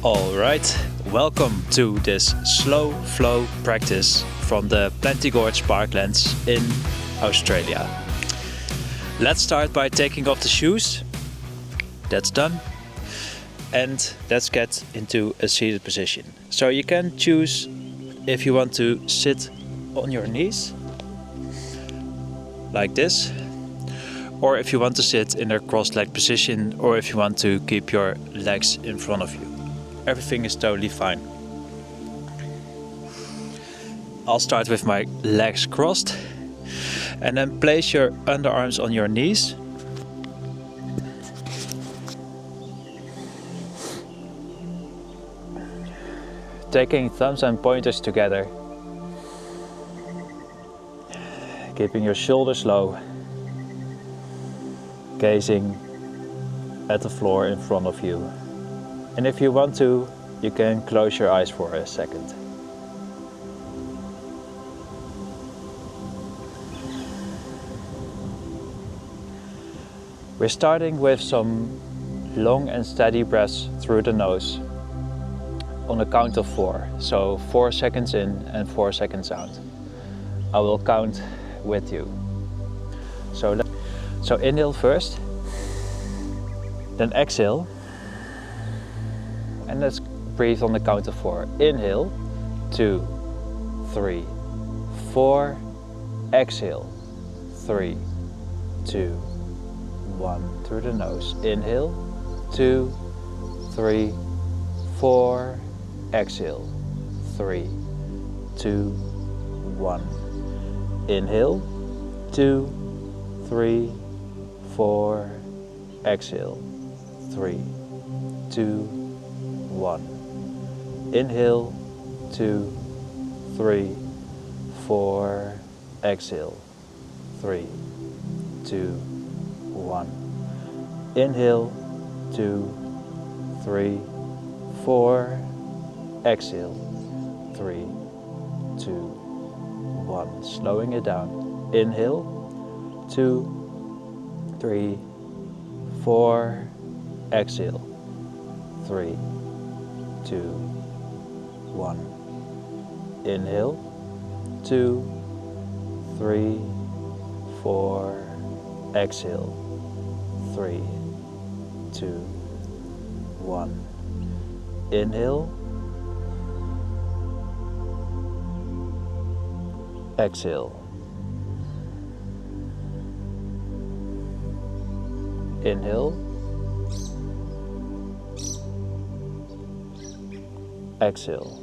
Alright, welcome to this slow flow practice from the Plenty Gorge Parklands in Australia. Let's start by taking off the shoes. That's done. And let's get into a seated position. So you can choose if you want to sit on your knees, like this, or if you want to sit in a cross-legged position, or if you want to keep your legs in front of you. Everything is totally fine. I'll start with my legs crossed, and then place your underarms on your knees. Taking thumbs and pointers together, keeping your shoulders low, gazing at the floor in front of you. And if you want to, you can close your eyes for a second. We're starting with some long and steady breaths through the nose on a count of 4. So 4 seconds in and 4 seconds out. I will count with you. So inhale first, then exhale. And let's breathe on the count of 4. Inhale, 2, 3, 4. Exhale, 3, 2, 1. Through the nose. Inhale, 2, 3, 4. Exhale, 3, 2, 1. Inhale, 2, 3, 4. Exhale, 3, 2, 1. Inhale, 2, 3, 4. Exhale, 3, 2, 1. Inhale, 2, 3, 4. Exhale, 3, 2, 1. Slowing it down. Inhale, 2, 3, 4. Exhale, 3, 2, 1. Inhale, 2, 3, 4. Exhale, 3, 2, 1. Inhale, exhale. Inhale, exhale.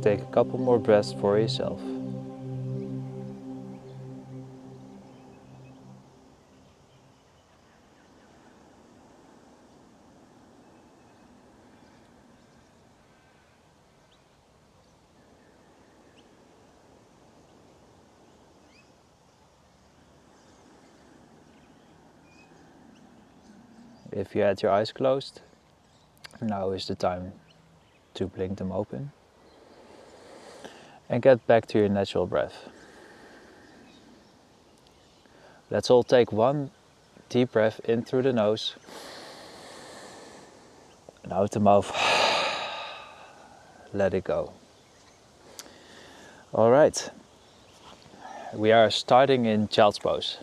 Take a couple more breaths for yourself. If you had your eyes closed, now is the time to blink them open and get back to your natural breath. Let's all take one deep breath in through the nose and out the mouth. Let it go. All right, we are starting in child's pose.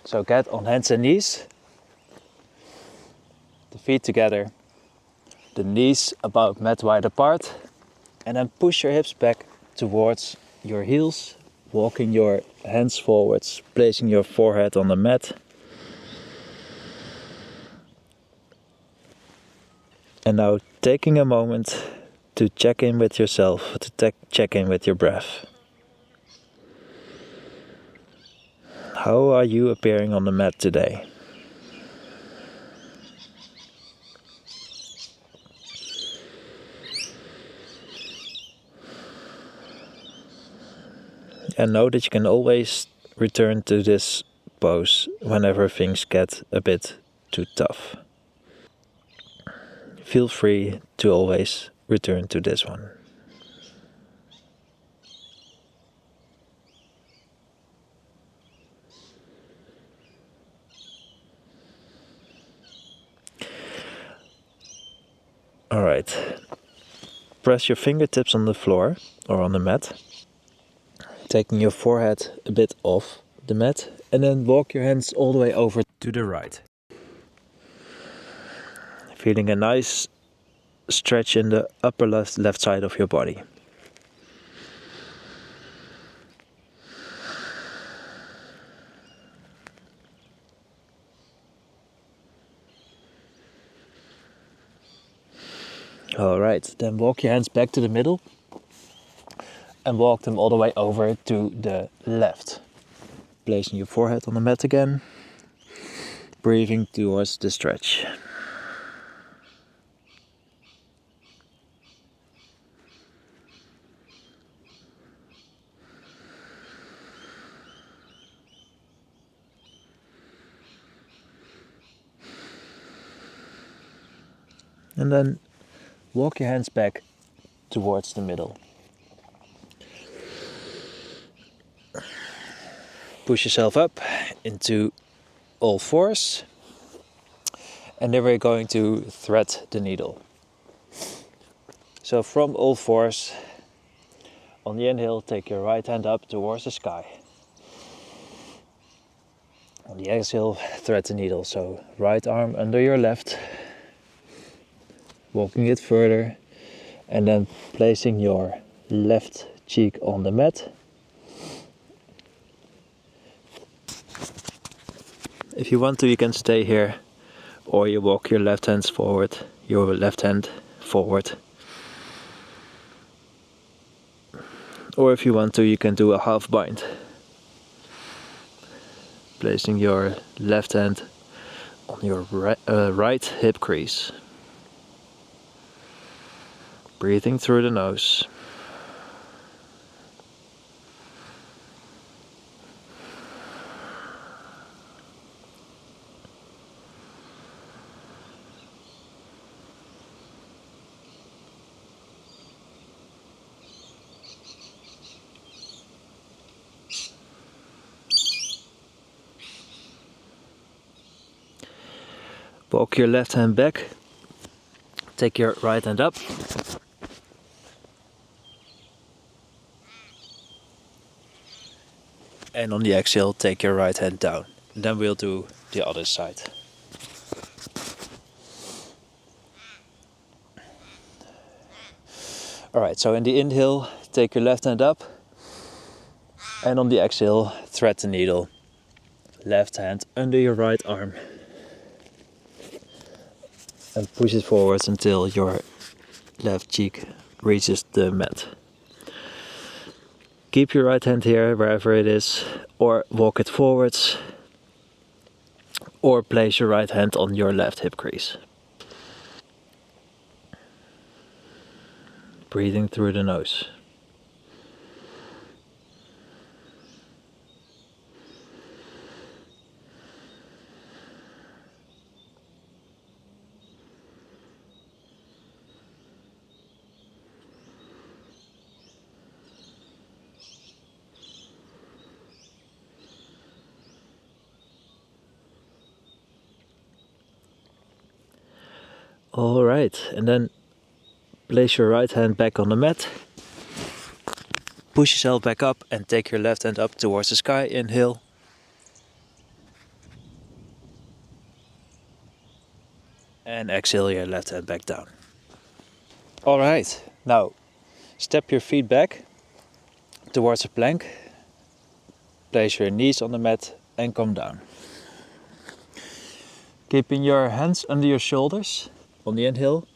So get on hands and knees. The feet together, the knees about mat wide apart, and then push your hips back towards your heels, walking your hands forwards, placing your forehead on the mat. And now taking a moment to check in with yourself, to check in with your breath. How are you appearing on the mat today? And know that you can always return to this pose whenever things get a bit too tough. Feel free to always return to this one. Alright. Press your fingertips on the floor or on the mat, taking your forehead a bit off the mat, and then walk your hands all the way over to the right. Feeling a nice stretch in the upper left side of your body. Alright, then walk your hands back to the middle and walk them all the way over to the left. Placing your forehead on the mat again, breathing towards the stretch. And then walk your hands back towards the middle. Push yourself up into all fours. And then we're going to thread the needle. So from all fours, on the inhale, take your right hand up towards the sky. On the exhale, thread the needle. So right arm under your left, walking it further, and then placing your left cheek on the mat. If you want to, you can stay here, or you walk your left hand forward, Or if you want to, you can do a half bind. Placing your left hand on your right hip crease. Breathing through the nose. Walk your left hand back. Take your right hand up. And on the exhale, take your right hand down. And then we'll do the other side. Alright, so in the inhale, take your left hand up. And on the exhale, thread the needle. Left hand under your right arm. And push it forwards until your left cheek reaches the mat. Keep your right hand here wherever it is, or walk it forwards, or place your right hand on your left hip crease. Breathing through the nose. Alright, and then place your right hand back on the mat. Push yourself back up and take your left hand up towards the sky. Inhale. And exhale your left hand back down. Alright, now step your feet back towards a plank. Place your knees on the mat and come down. Keeping your hands under your shoulders. On the inhale,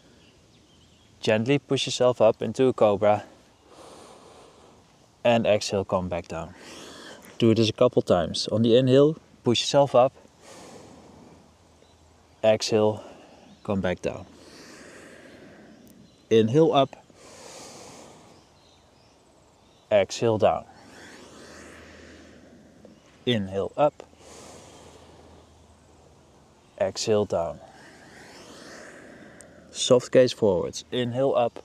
gently push yourself up into a cobra. And exhale, come back down. Do this a couple times. On the inhale, push yourself up. Exhale, come back down. Inhale up. Exhale down. Inhale up. Exhale down. Soft gaze forwards. Inhale up.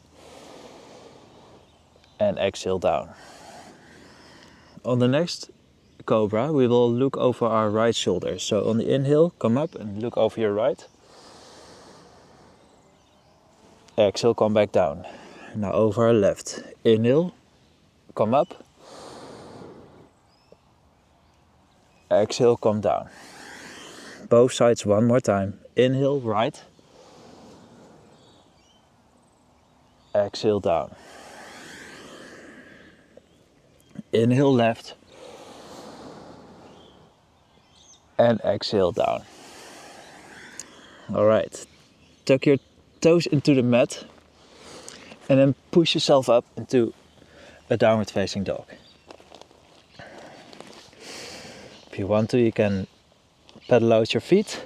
And exhale down. On the next cobra, we will look over our right shoulder. So on the inhale, come up and look over your right. Exhale, come back down. Now over our left. Inhale, come up. Exhale, come down. Both sides one more time. Inhale, right. Exhale, down. Inhale, left. And exhale, down. Alright. Tuck your toes into the mat. And then push yourself up into a downward facing dog. If you want to, you can pedal out your feet.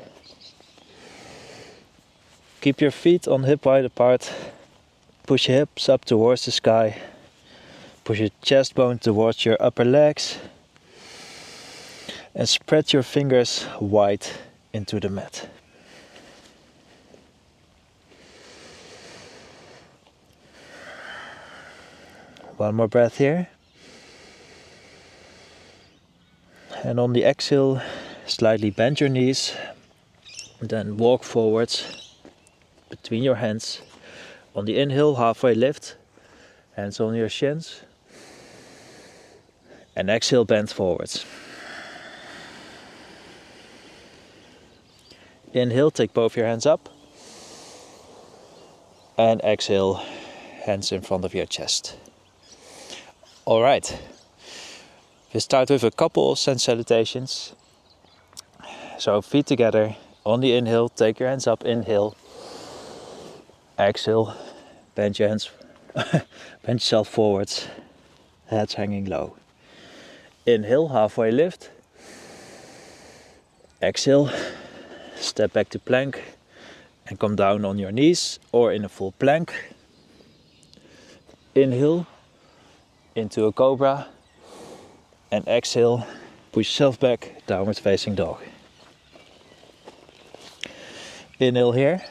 Keep your feet on hip wide apart. Push your hips up towards the sky. Push your chest bone towards your upper legs. And spread your fingers wide into the mat. One more breath here. And on the exhale, slightly bend your knees. Then walk forwards between your hands. On the inhale, halfway lift. Hands on your shins. And exhale, bend forwards. Inhale, take both your hands up. And exhale, hands in front of your chest. Alright. We start with a couple of sun salutations. So feet together. On the inhale, take your hands up. Inhale. Exhale. Bend your hands. Bend yourself forwards. Heads hanging low. Inhale, halfway lift. Exhale. Step back to plank. And come down on your knees or in a full plank. Inhale. Into a cobra. And exhale. Push yourself back. Downward facing dog. Inhale here.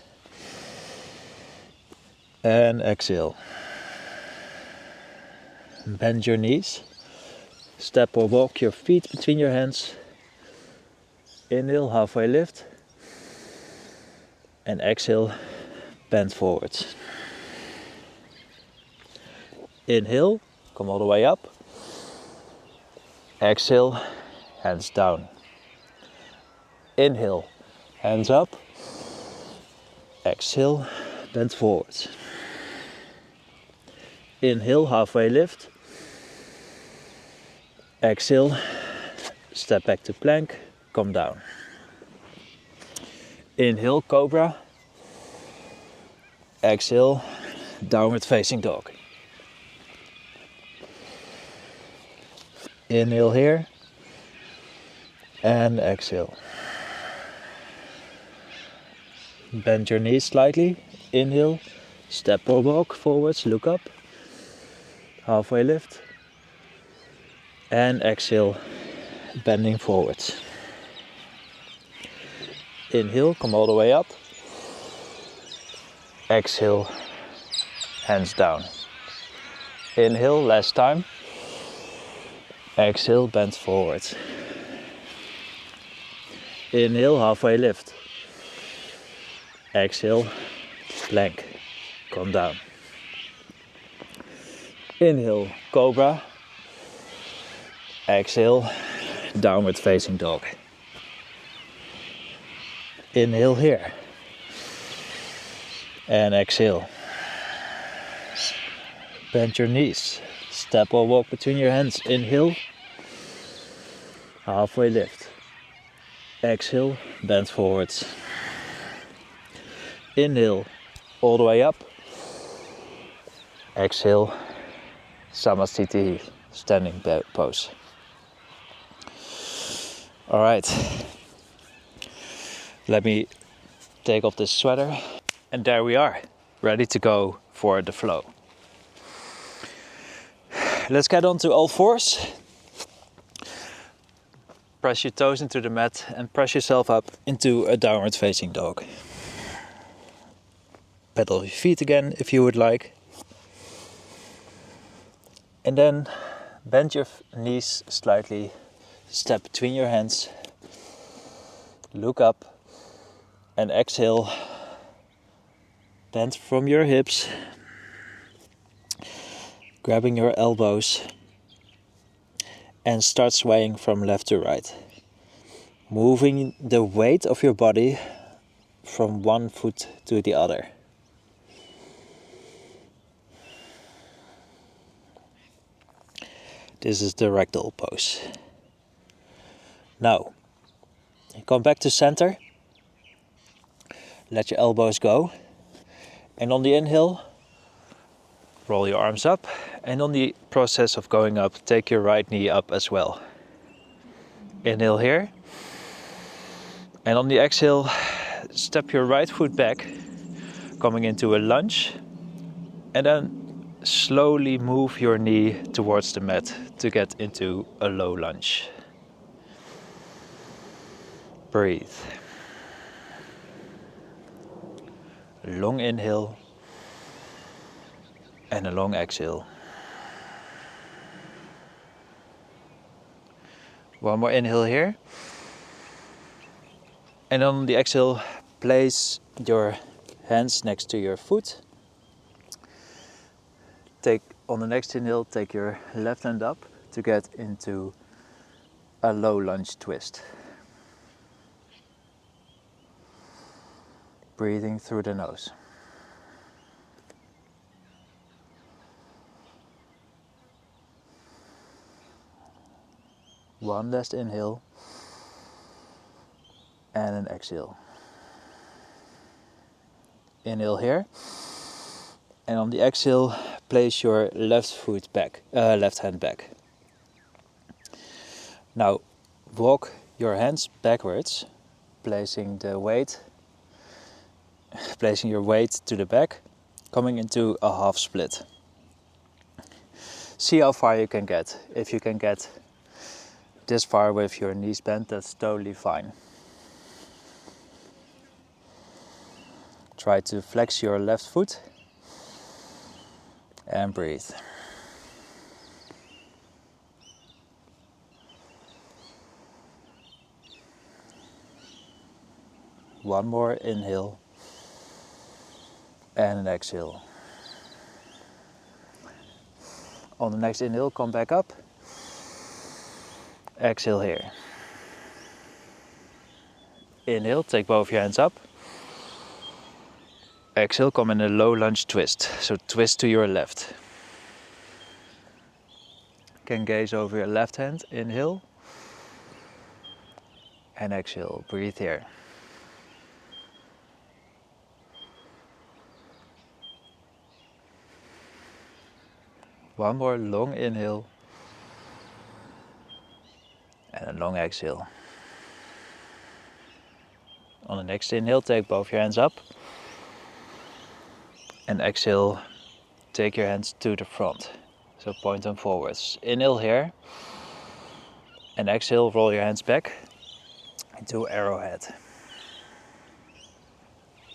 And exhale. Bend your knees. Step or walk your feet between your hands. Inhale, halfway lift. And exhale, bend forwards. Inhale, come all the way up. Exhale, hands down. Inhale, hands up. Exhale, bend forwards. Inhale, halfway lift. Exhale, step back to plank, come down. Inhale, cobra. Exhale, downward facing dog. Inhale here. And exhale. Bend your knees slightly. Inhale, step or walk forwards, look up. Halfway lift. And exhale, bending forwards. Inhale, come all the way up. Exhale, hands down. Inhale, last time. Exhale, bend forwards. Inhale, halfway lift. Exhale, plank, come down. Inhale, cobra. Exhale, downward facing dog. Inhale here. And exhale. Bend your knees. Step or walk between your hands. Inhale. Halfway lift. Exhale, bend forwards. Inhale, all the way up. Exhale, Samasthiti, standing pose. Alright, let me take off this sweater. And there we are, ready to go for the flow. Let's get on to all fours. Press your toes into the mat and press yourself up into a downward facing dog. Pedal your feet again if you would like. And then bend your knees slightly. Step between your hands. Look up and exhale. Bend from your hips. Grabbing your elbows. And start swaying from left to right. Moving the weight of your body from one foot to the other. This is the ragdoll pose. Now, come back to center. Let your elbows go. And on the inhale, roll your arms up. And on the process of going up, take your right knee up as well. Inhale here. And on the exhale, step your right foot back, coming into a lunge. And then slowly move your knee towards the mat to get into a low lunge. Breathe. Long inhale and a long exhale. One more inhale here. And on the exhale, place your hands next to your foot. On the next inhale, take your left hand up to get into a low lunge twist. Breathing through the nose. One last inhale and an exhale. Inhale here. And on the exhale, place your left hand back. Now, walk your hands backwards, placing your weight to the back, coming into a half split. See how far you can get. If you can get this far with your knees bent, that's totally fine. Try to flex your left foot. And breathe. One more inhale and an exhale. On the next inhale, come back up. Exhale here. Inhale, take both your hands up. Exhale, come in a low lunge twist. So twist to your left. Can gaze over your left hand. Inhale. And exhale. Breathe here. One more long inhale. And a long exhale. On the next inhale, take both your hands up. And exhale, take your hands to the front. So point them forwards. Inhale here. And exhale, roll your hands back into arrowhead.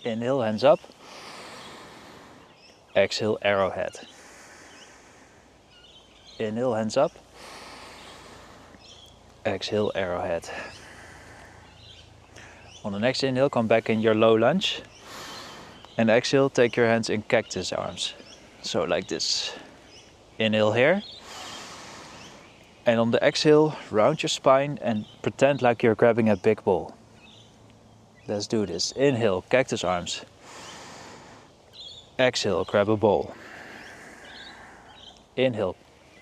Inhale, hands up. Exhale, arrowhead. Inhale, hands up. Exhale, arrowhead. On the next inhale, come back in your low lunge. And exhale, take your hands in cactus arms. So like this. Inhale here. And on the exhale, round your spine and pretend like you're grabbing a big ball. Let's do this. Inhale, cactus arms. Exhale, grab a ball. Inhale,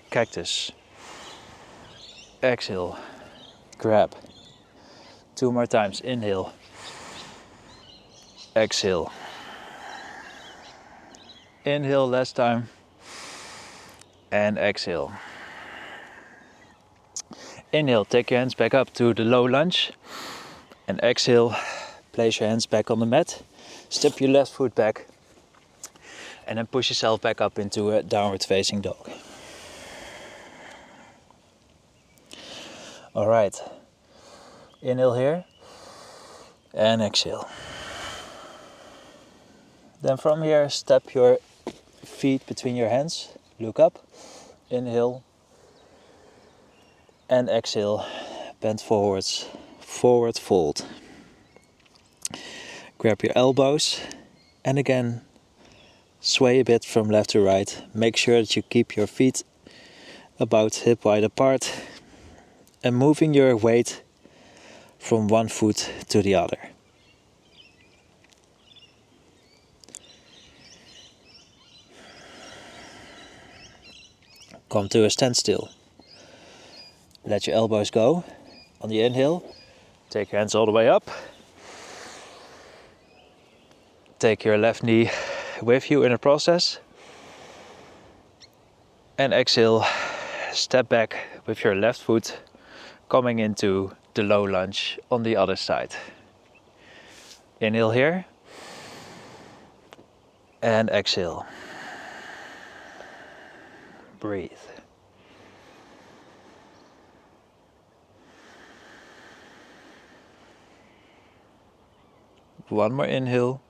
cactus. Exhale, grab. 2 more times. Inhale. Exhale. Inhale, last time. And exhale. Inhale, take your hands back up to the low lunge. And exhale, place your hands back on the mat. Step your left foot back. And then push yourself back up into a downward facing dog. Alright. Inhale here. And exhale. Then from here, step your feet between your hands. Look up. Inhale. And exhale. Bend forwards. Forward fold. Grab your elbows. And again, Sway a bit from left to right. Make sure that you keep your feet about hip wide apart and moving your weight from one foot to the other. Come to a standstill. Let your elbows go. On the inhale, take your hands all the way up. Take your left knee with you in the process. And exhale, step back with your left foot coming into the low lunge on the other side. Inhale here. And exhale. Breathe. One more inhale.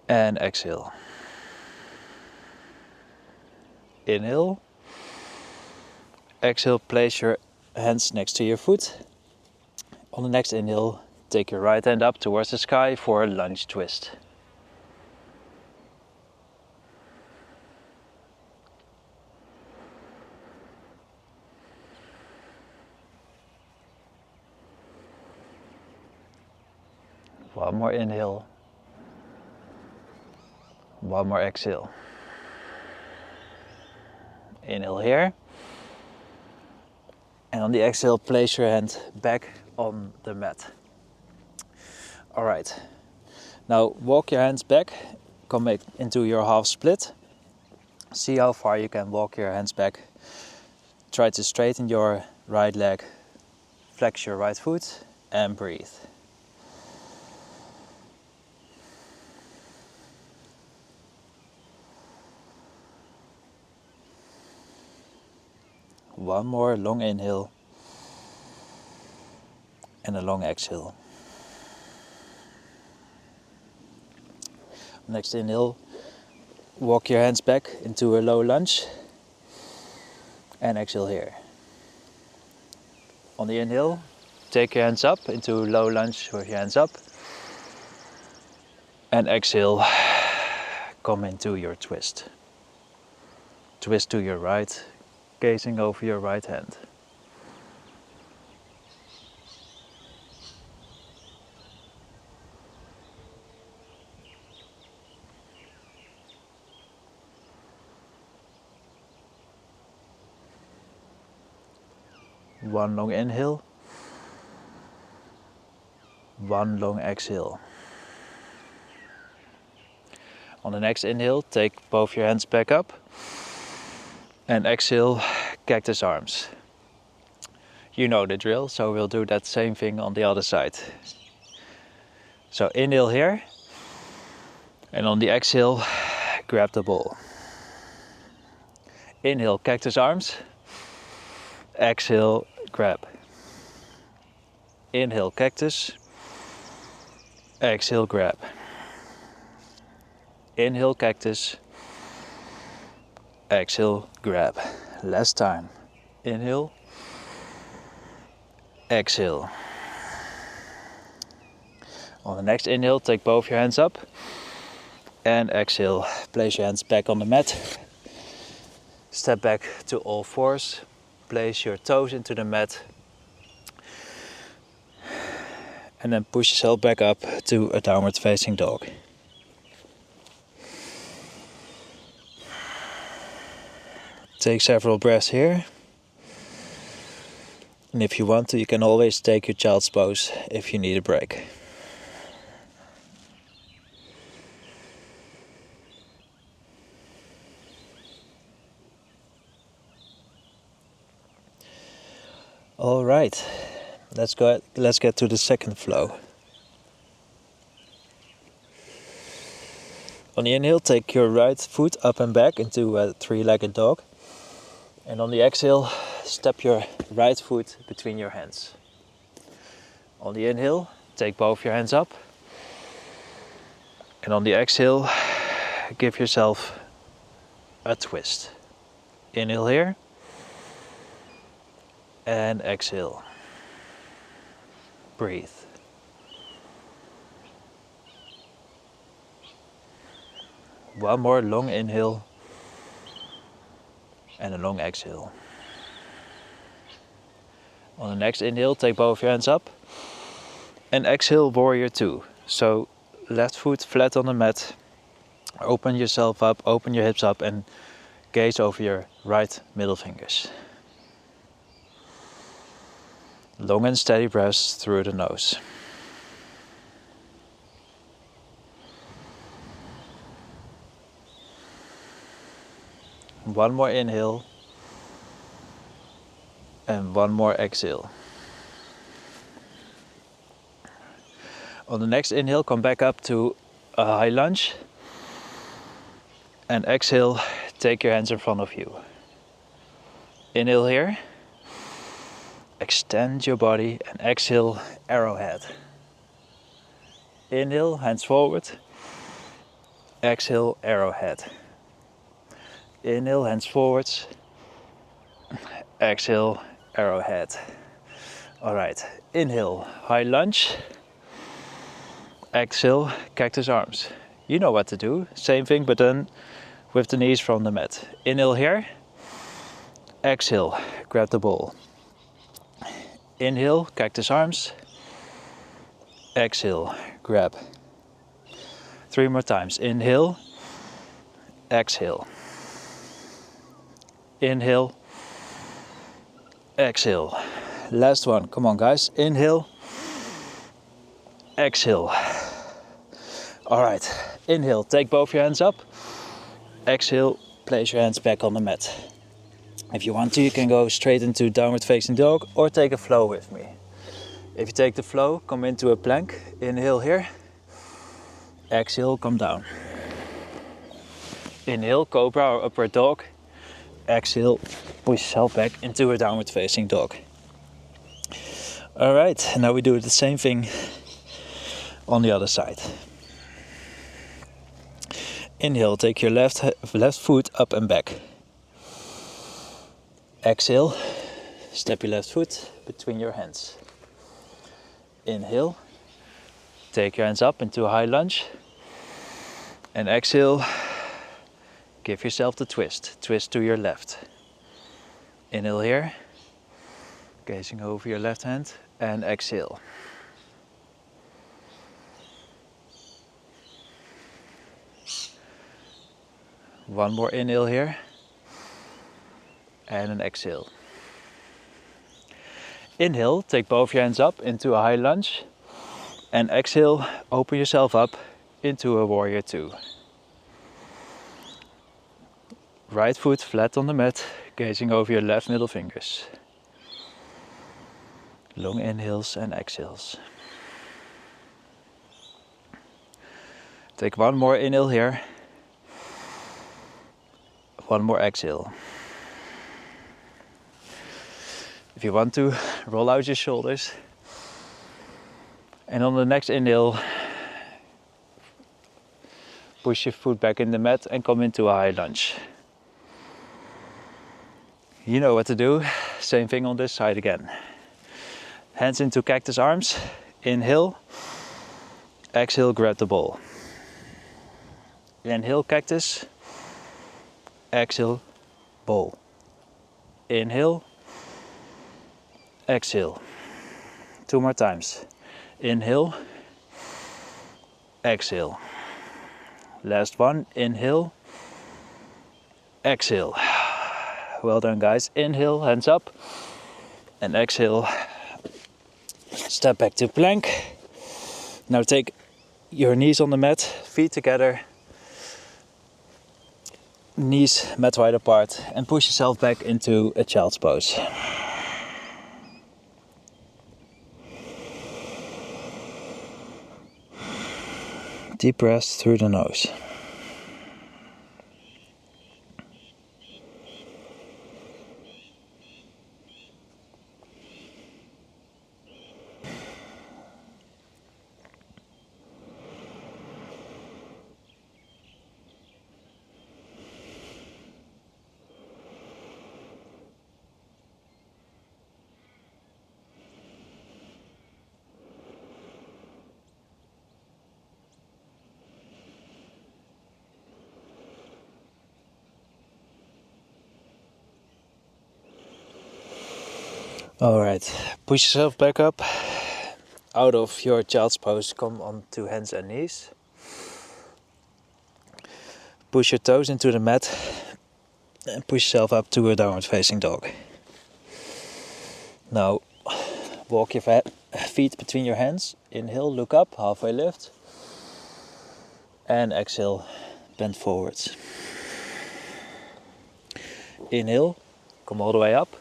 And exhale. Inhale. Exhale, place your hands next to your foot. On the next inhale, take your right hand up towards the sky for a lunge twist. One more inhale. One more exhale. Inhale here. And on the exhale, place your hand back on the mat. Alright. Now walk your hands back. Come into your half split. See how far you can walk your hands back. Try to straighten your right leg. Flex your right foot and breathe. One more long inhale and a long exhale. Next inhale, walk your hands back into a low lunge and exhale here. On the inhale, take your hands up into low lunge with your hands up and exhale, come into your twist. Twist to your right, gazing over your right hand. One long inhale, one long exhale. On the next inhale, take both your hands back up. And exhale, cactus arms. You know the drill, so we'll do that same thing on the other side. So inhale here. And on the exhale, grab the ball. Inhale, cactus arms. Exhale, grab. Inhale, cactus. Exhale, grab. Inhale, cactus. Exhale, grab. Last time. Inhale. Exhale. On the next inhale, take both your hands up. And exhale. Place your hands back on the mat. Step back to all fours. Place your toes into the mat. And then push yourself back up to a downward facing dog. Take several breaths here. And if you want to, you can always take your child's pose if you need a break. All right, let's get to the second flow. On the inhale, take your right foot up and back into a three-legged dog. And on the exhale, step your right foot between your hands. On the inhale, take both your hands up. And on the exhale, give yourself a twist. Inhale here. And exhale. Breathe. One more long inhale and a long exhale. On the next inhale, take both your hands up and exhale warrior two. So left foot flat on the mat, open yourself up, open your hips up and gaze over your right middle fingers. Long and steady breaths through the nose. One more inhale and one more exhale. On the next inhale, come back up to a high lunge and exhale, take your hands in front of you. Inhale here, extend your body and exhale, arrowhead. Inhale, hands forward, exhale, arrowhead. Inhale, hands forwards, exhale, arrowhead. Alright, inhale, high lunge, exhale, cactus arms. You know what to do, same thing but then with the knees from the mat. Inhale here, exhale, grab the ball. Inhale, cactus arms, exhale, grab. 3 more times, inhale, exhale. Inhale, exhale. Last one, come on guys, inhale, exhale. Alright, inhale, take both your hands up. Exhale, place your hands back on the mat. If you want to, you can go straight into downward facing dog or take a flow with me. If you take the flow, come into a plank. Inhale here. Exhale, come down. Inhale, cobra or upward dog. Exhale, push yourself back into a downward facing dog. Alright, now we do the same thing on the other side. Inhale, take your left foot up and back. Exhale, step your left foot between your hands. Inhale, take your hands up into a high lunge. And exhale, give yourself the twist. Twist to your left. Inhale here, gazing over your left hand, and exhale. One more inhale here, and an exhale. Inhale, take both your hands up into a high lunge, and exhale, open yourself up into a warrior two. Right foot flat on the mat, gazing over your left middle fingers. Long inhales and exhales. Take one more inhale here. One more exhale. If you want to, roll out your shoulders. And on the next inhale, push your foot back in the mat and come into a high lunge. You know what to do. Same thing on this side again. Hands into cactus arms. Inhale. Exhale, grab the ball. Inhale, cactus. Exhale, ball. Inhale. Exhale. 2 more times. Inhale. Exhale. Last one. Inhale. Exhale. Well done, guys. Inhale, hands up. And exhale. Step back to plank. Now take your knees on the mat, feet together. Knees mat wide apart. And push yourself back into a child's pose. Deep breaths through the nose. Alright, push yourself back up out of your child's pose. Come onto hands and knees. Push your toes into the mat and push yourself up to a downward facing dog. Now walk your feet between your hands. Inhale, look up, halfway lift. And exhale, bend forwards. Inhale, come all the way up.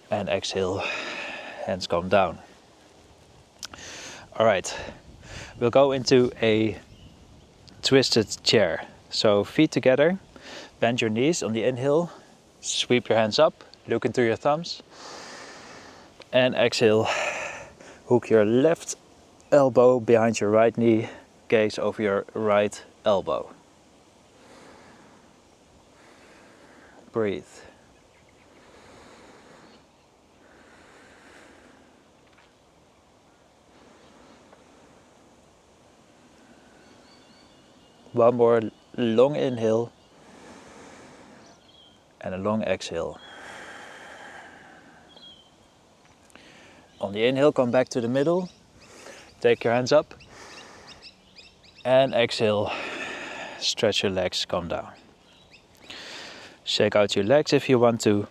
And exhale, hands come down. Alright, we'll go into a twisted chair. So feet together, bend your knees on the inhale, sweep your hands up, look into your thumbs. And exhale, hook your left elbow behind your right knee, gaze over your right elbow. Breathe. One more long inhale and a long exhale. On the inhale, come back to the middle. Take your hands up. And exhale, stretch your legs, come down. Shake out your legs if you want to.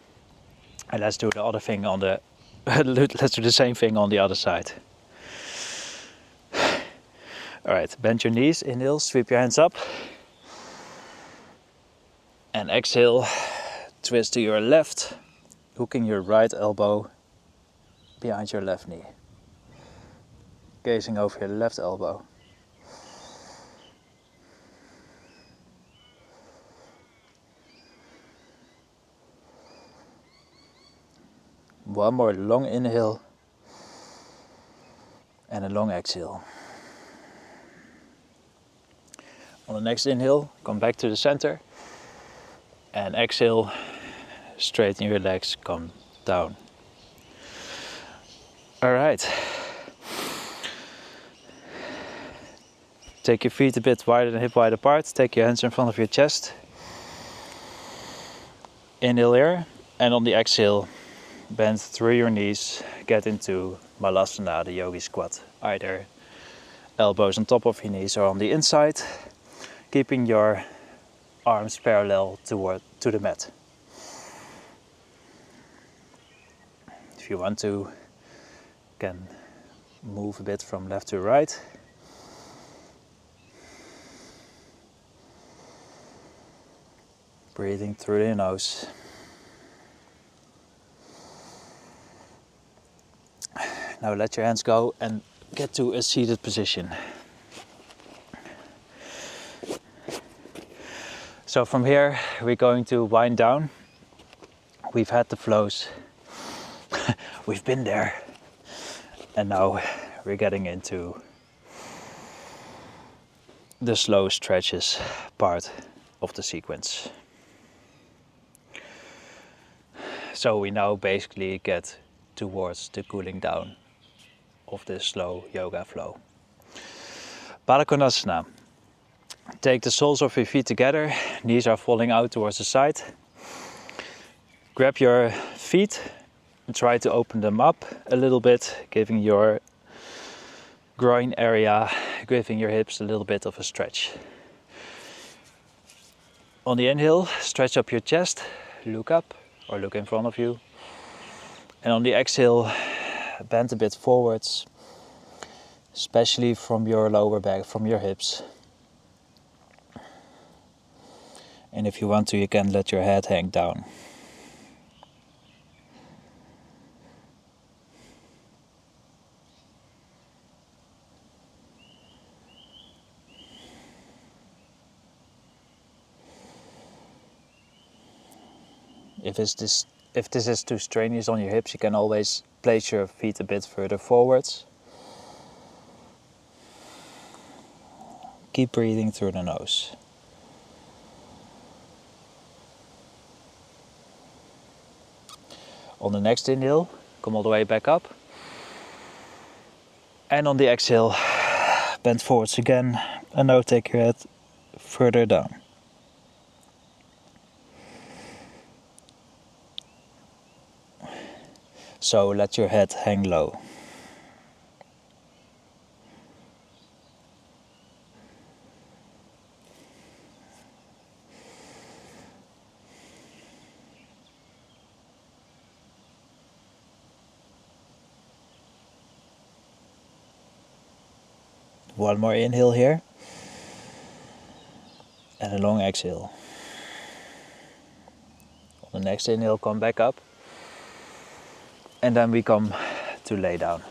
And let's do the other thing on the let's do the same thing on the other side. Alright, bend your knees, inhale, sweep your hands up. And exhale, twist to your left, hooking your right elbow behind your left knee. Gazing over your left elbow. One more long inhale and a long exhale. On the next inhale, come back to the center and exhale, straighten your legs, come down. Alright. Take your feet a bit wider than hip wide apart, take your hands in front of your chest. Inhale here, and on the exhale, bend through your knees, get into Malasana, the yogi squat. Either elbows on top of your knees or on the inside, keeping your arms parallel to the mat. If you want to, you can move a bit from left to right. Breathing through the nose. Now let your hands go and get to a seated position. So from here we're going to wind down. We've had the flows. We've been there. And now we're getting into the slow stretches part of the sequence. So we now basically get towards the cooling down of this slow yoga flow. Baddha Konasana. Take the soles of your feet together, knees are falling out towards the side. Grab your feet and try to open them up a little bit, giving your groin area, giving your hips a little bit of a stretch. On the inhale, stretch up your chest, look up or look in front of you. And on the exhale, bend a bit forwards, especially from your lower back, from your hips. And if you want to, you can let your head hang down. If this is too strenuous on your hips, you can always place your feet a bit further forwards. Keep breathing through the nose. On the next inhale, come all the way back up. And on the exhale, bend forwards again. And now take your head further down. So let your head hang low. One more inhale here. And a long exhale. On the next inhale, come back up. And then we come to lay down.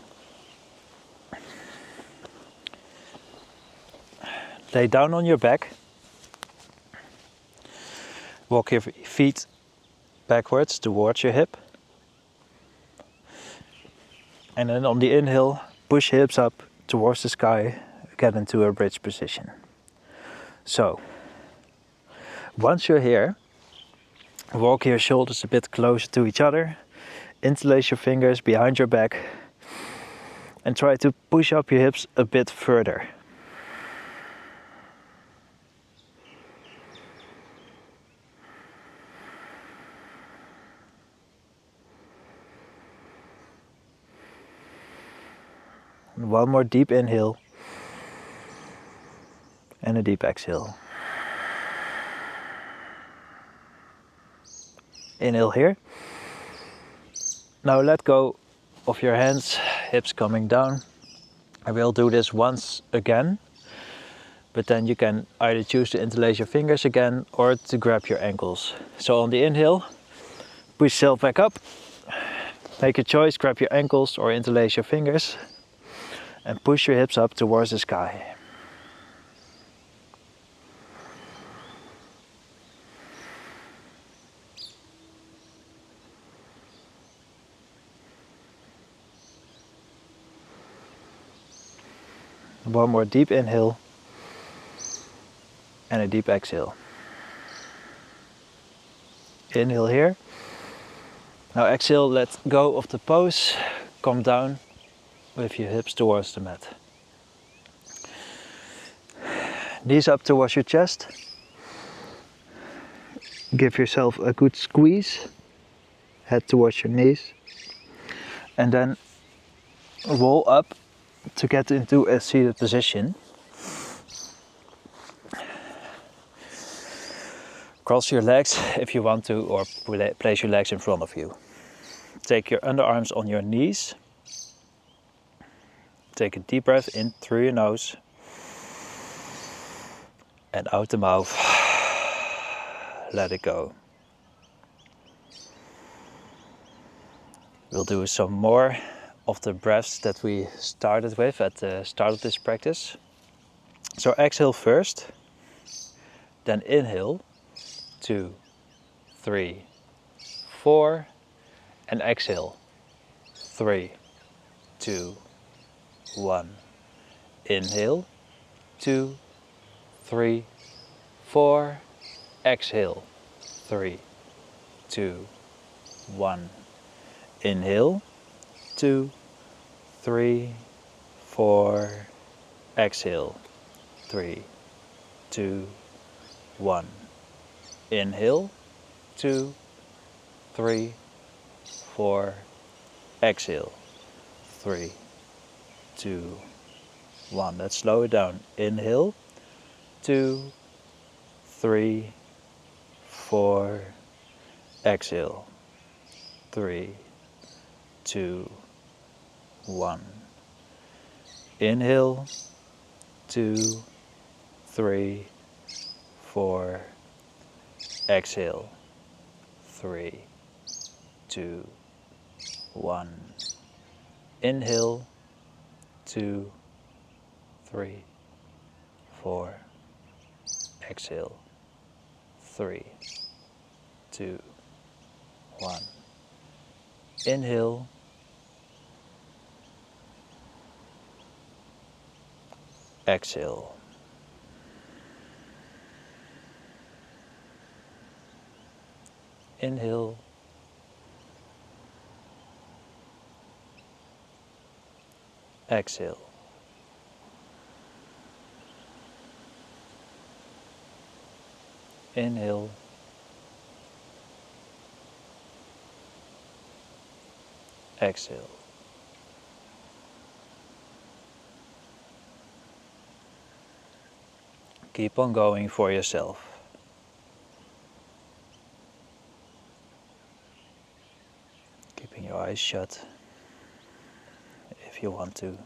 Lay down on your back. Walk your feet backwards towards your hip. And then on the inhale, push hips up towards the sky, get into a bridge position. So, once you're here, walk your shoulders a bit closer to each other, interlace your fingers behind your back, and try to push up your hips a bit further. One more deep inhale and a deep exhale. Inhale here. Now let go of your hands, hips coming down. I will do this once again, but then you can either choose to interlace your fingers again or to grab your ankles. So on the inhale, push yourself back up. Make a choice, grab your ankles or interlace your fingers. And push your hips up towards the sky. One more deep inhale and a deep exhale. Inhale here. Now exhale, let go of the pose. Come down with your hips towards the mat. Knees up towards your chest. Give yourself a good squeeze. Head towards your knees. And then roll up to get into a seated position. Cross your legs if you want to, or place your legs in front of you. Take your underarms on your knees. Take a deep breath in through your nose and out the mouth. Let it go. We'll do some more of the breaths that we started with at the start of this practice. So exhale first, then inhale, 2, 3, 4, and exhale, 3, 2, 1. Inhale, 2, 3, 4. Exhale, 3, 2, 1. Inhale, 2, 3, 4. Exhale, 3, 2, 1. Inhale, 2, 3, 4. Exhale, 3, 2, 1. Let's slow it down. Inhale, 2, 3, 4. Exhale, 3, 2, 1. Inhale, 2, 3, 4. Exhale, 3, 2, 1. Inhale, 2, 3, 4. Exhale, 3, 2, 1. Inhale, exhale. Inhale, exhale. Inhale, exhale. Keep on going for yourself. Keeping your eyes shut if you want to.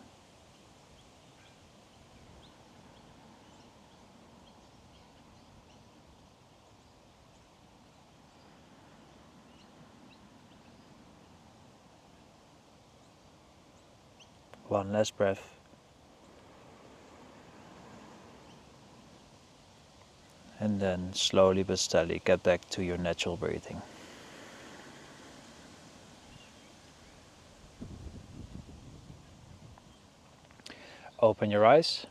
One last breath. And then slowly but steadily get back to your natural breathing. Open your eyes.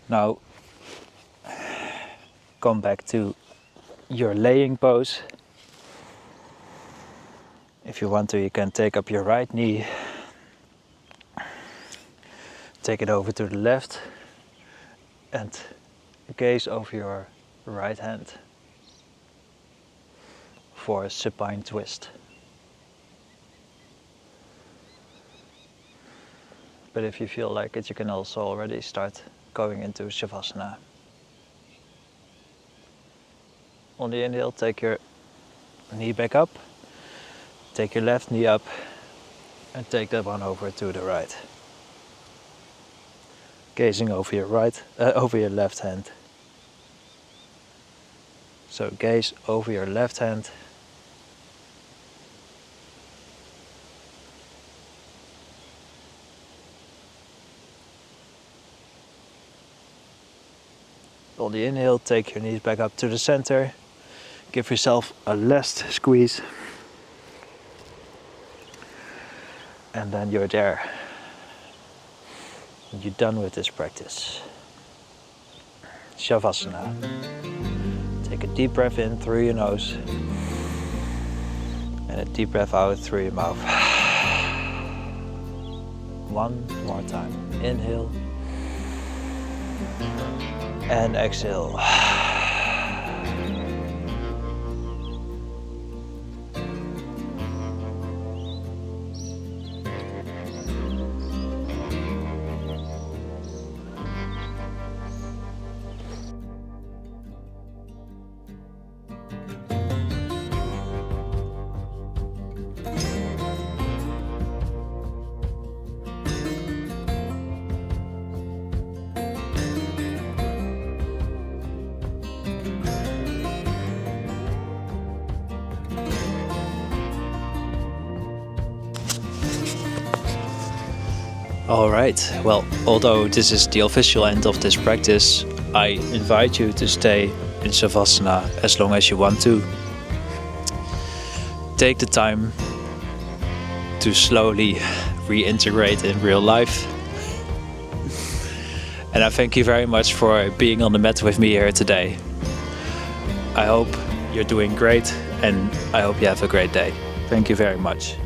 Now come back to your laying pose. If you want to, you can take up your right knee. Take it over to the left and gaze over your right hand for a supine twist. But if you feel like it, you can also already start going into Shavasana. On the inhale, take your knee back up, take your left knee up, and take that one over to the right. Gazing over your over your left hand. So gaze over your left hand. On the inhale, take your knees back up to the center. Give yourself a last squeeze. And then you're there. You're done with this practice. Shavasana. Take a deep breath in through your nose and a deep breath out through your mouth. One more time. Inhale and exhale. Alright, well, although this is the official end of this practice, I invite you to stay in Shavasana as long as you want to. Take the time to slowly reintegrate in real life. And I thank you very much for being on the mat with me here today. I hope you're doing great and I hope you have a great day. Thank you very much.